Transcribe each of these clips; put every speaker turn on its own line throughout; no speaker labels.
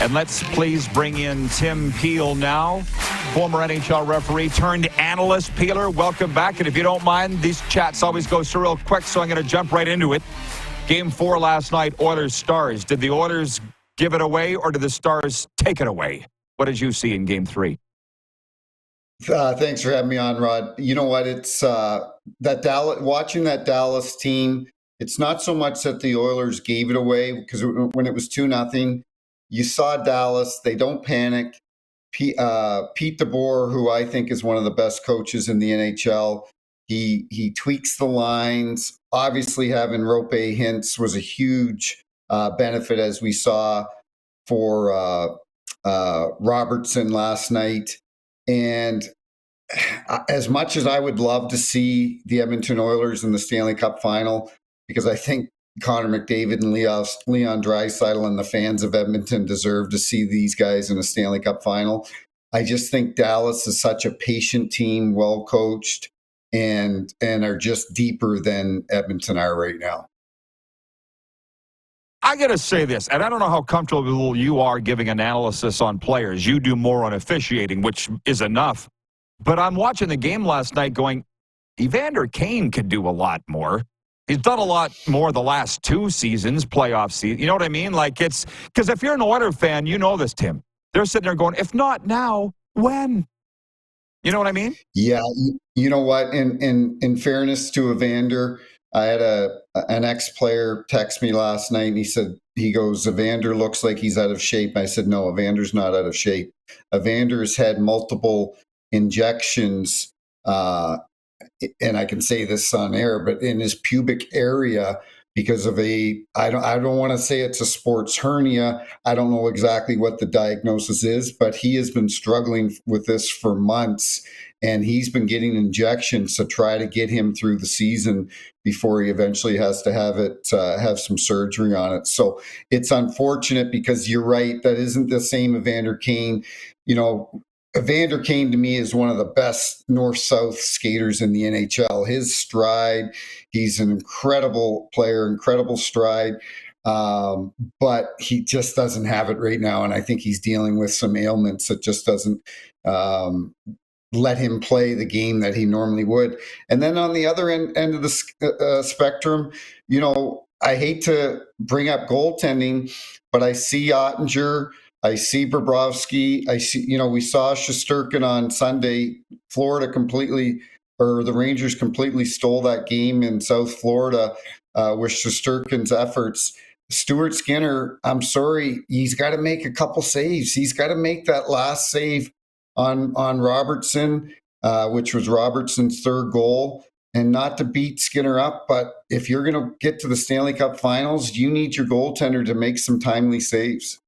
And let's please bring in Tim Peel now, former NHL referee turned analyst. Peeler, welcome back. And if you don't mind, these chats always go so real quick, so I'm going to jump right into it. Game 4 last night, Oilers-Stars. Did the Oilers give it away, or did the Stars take it away? What did you see in Game 3?
Thanks for having me on, Rod. You know what? It's watching that Dallas team. It's not so much that the Oilers gave it away, because when it was 2-0, you saw Dallas. They don't panic. Pete DeBoer, who I think is one of the best coaches in the NHL, he tweaks the lines. Obviously, having Rope Hintz was a huge benefit, as we saw for Robertson last night. And as much as I would love to see the Edmonton Oilers in the Stanley Cup final, because I think Connor McDavid and Leon Draisaitl and the fans of Edmonton deserve to see these guys in a Stanley Cup final, I just think Dallas is such a patient team, well coached, and are just deeper than Edmonton are right now.
I got to say this, and I don't know how comfortable you are giving analysis on players. You do more on officiating, which is enough. But I'm watching the game last night going, Evander Kane could do a lot more. He's done a lot more the last 2 seasons, playoff season. You know what I mean? Like, it's because if you're an Oilers fan, you know this, Tim. They're sitting there going, if not now, when? You know what I mean?
Yeah. You know what? In fairness to Evander, I had an ex-player text me last night, and he goes, Evander looks like he's out of shape. I said, no, Evander's not out of shape. Evander's had multiple injections, and I can say this on air, but in his pubic area, because of I don't want to say it's a sports hernia. I don't know exactly what the diagnosis is, but he has been struggling with this for months, and he's been getting injections to try to get him through the season before he eventually has to have some surgery on it. So it's unfortunate, because you're right, that isn't the same Evander Kane. You know, Evander Kane to me is one of the best north-south skaters in the NHL. His stride, he's an incredible player, incredible stride, but he just doesn't have it right now. And I think he's dealing with some ailments that just doesn't let him play the game that he normally would. And then on the other end of the spectrum, you know, I hate to bring up goaltending, but I see Ottinger, I see Bobrovsky. I see, you know, we saw Shesterkin on Sunday. The Rangers completely stole that game in South Florida with Shesterkin's efforts. Stuart Skinner, I'm sorry, he's got to make a couple saves. He's got to make that last save on Robertson, which was Robertson's 3rd goal. And not to beat Skinner up, but if you're going to get to the Stanley Cup Finals, you need your goaltender to make some timely saves.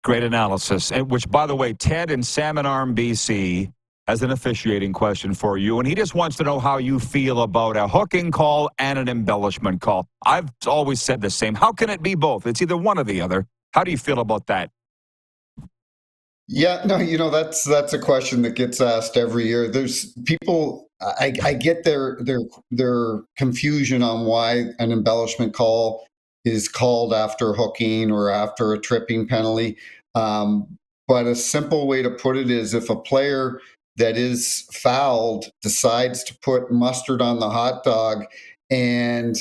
Great analysis, which, by the way, Ted in Salmon Arm, BC, has an officiating question for you, and he just wants to know how you feel about a hooking call and an embellishment call. I've always said the same. How can it be both? It's either one or the other. How do you feel about that?
Yeah, no, you know, that's a question that gets asked every year. There's people, I get their confusion on why an embellishment call is called after hooking or after a tripping penalty. But a simple way to put it is, if a player that is fouled decides to put mustard on the hot dog and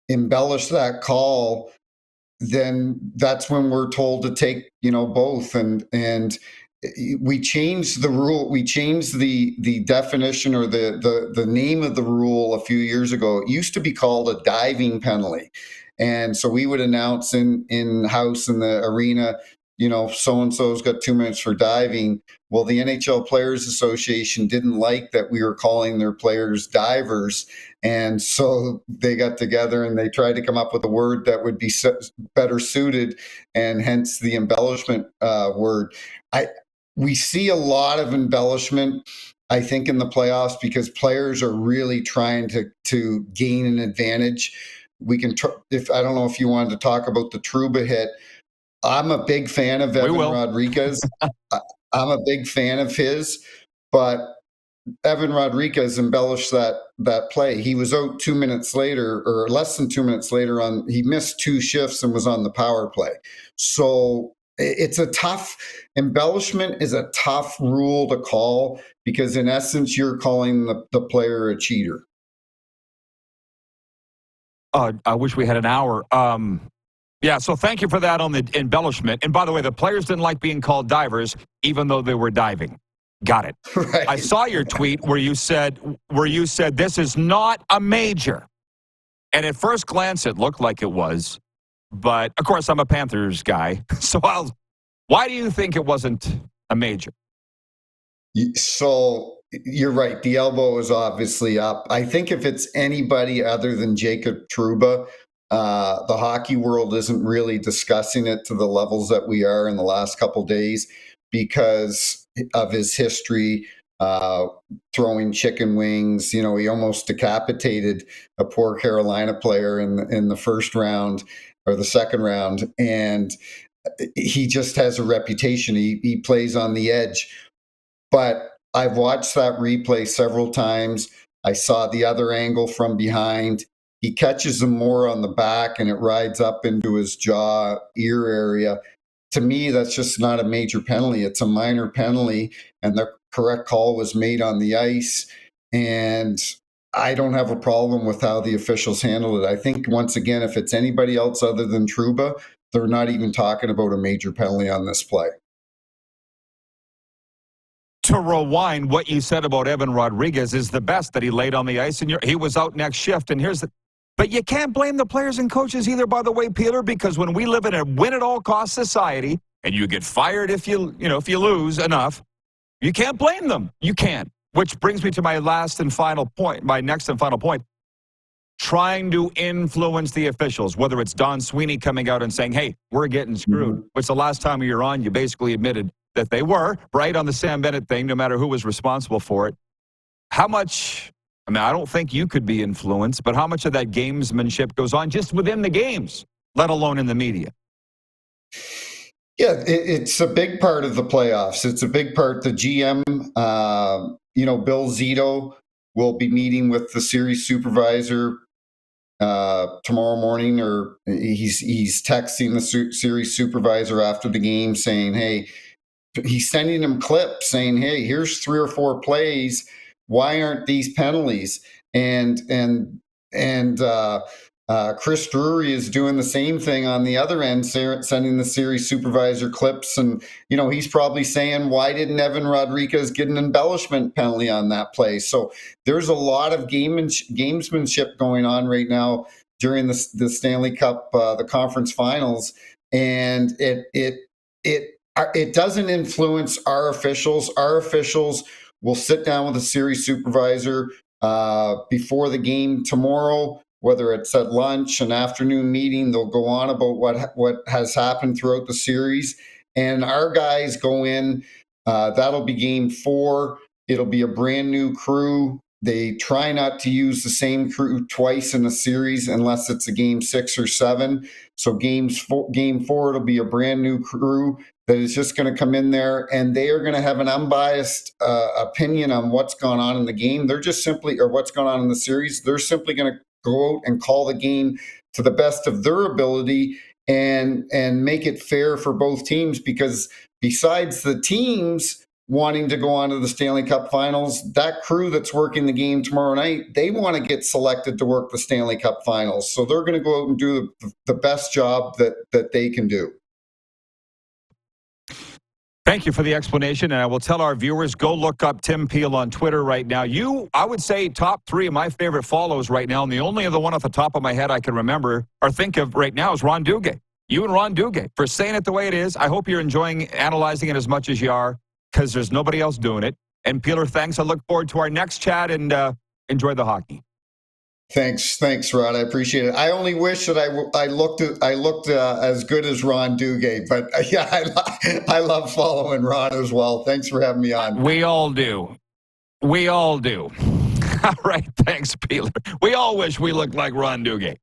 embellish that call, then that's when we're told to take, you know, both. And we changed the rule. We changed the definition, or the name of the rule, a few years ago. It used to be called a diving penalty. And so we would announce in house in the arena, you know, so-and-so's got 2 minutes for diving. Well, the NHL Players Association didn't like that we were calling their players divers. And so they got together and they tried to come up with a word that would be better suited, and hence the embellishment word. We see a lot of embellishment, I think, in the playoffs, because players are really trying to gain an advantage. We can, I don't know if you wanted to talk about the Trouba hit. I'm a big fan of Evan Rodriguez. I'm a big fan of his, but Evan Rodriguez embellished that play. He was out 2 minutes later, or less than 2 minutes later. He missed 2 shifts and was on the power play. So it's a tough embellishment is a tough rule to call, because in essence you're calling the player a cheater.
I wish we had an hour. Yeah, so thank you for that on the embellishment. And by the way, the players didn't like being called divers, even though they were diving. Got it.
Right.
I saw your tweet where you said this is not a major. And at first glance, it looked like it was. But, of course, I'm a Panthers guy. So why do you think it wasn't a major?
So you're right. The elbow is obviously up. I think if it's anybody other than Jacob Trouba, the hockey world isn't really discussing it to the levels that we are in the last couple days because of his history, throwing chicken wings. He almost decapitated a poor Carolina player in the first round or the second round. And he just has a reputation. He plays on the edge. But I've watched that replay several times. I saw the other angle from behind. He catches him more on the back and it rides up into his jaw, ear area. To me, that's just not a major penalty. It's a minor penalty, and the correct call was made on the ice. And I don't have a problem with how the officials handled it. I think, once again, if it's anybody else other than Trouba, they're not even talking about a major penalty on this play.
To rewind, what you said about Evan Rodriguez is the best, that he laid on the ice and he was out next shift. And but you can't blame the players and coaches either, by the way, Peter, because when we live in a win-at-all-cost society and you get fired if you lose enough, you can't blame them. You can't. Which brings me to my next and final point. Trying to influence the officials, whether it's Don Sweeney coming out and saying, hey, we're getting screwed, which the last time you were on, you basically admitted that they were, right, on the Sam Bennett thing, no matter who was responsible for it. How much, I don't think you could be influenced, but how much of that gamesmanship goes on just within the games, let alone in the media?
Yeah, it's a big part of the playoffs. It's a big part. The GM, Bill Zito will be meeting with the series supervisor tomorrow morning, or he's texting the series supervisor after the game saying, hey, he's sending him clips saying, hey, here's 3 or 4 plays. Why aren't these penalties? And Chris Drury is doing the same thing on the other end, sending the series supervisor clips. And, he's probably saying, why didn't Evan Rodriguez get an embellishment penalty on that play? So there's a lot of gamesmanship going on right now during the Stanley Cup, the conference finals. And it doesn't influence our officials. Our officials will sit down with the series supervisor before the game tomorrow, whether it's at lunch, an afternoon meeting. They'll go on about what has happened throughout the series. And our guys go in. That'll be game 4. It'll be a brand new crew. They try not to use the same crew twice in the series unless it's a game 6 or 7. So game 4, it'll be a brand new crew that is just going to come in there, and they are going to have an unbiased opinion on what's gone on in the game. They're just simply, or what's going on in the series. They're simply going to go out and call the game to the best of their ability and make it fair for both teams, because besides the teams wanting to go on to the Stanley Cup Finals, that crew that's working the game tomorrow night, they want to get selected to work the Stanley Cup Finals. So they're going to go out and do the best job that they can do.
Thank you for the explanation, and I will tell our viewers, go look up Tim Peel on Twitter right now. I would say, top 3 of my favorite follows right now, and the only other one off the top of my head I can remember or think of right now is Ron Duguay. You and Ron Duguay, for saying it the way it is. I hope you're enjoying analyzing it as much as you are, because there's nobody else doing it. And Peeler, thanks. I look forward to our next chat, and enjoy the hockey.
Thanks, Rod. I appreciate it. I only wish that I looked as good as Ron Duguay, but yeah, I love following Ron as well. Thanks for having me on.
We all do. All right, thanks, Peeler. We all wish we looked like Ron Duguay.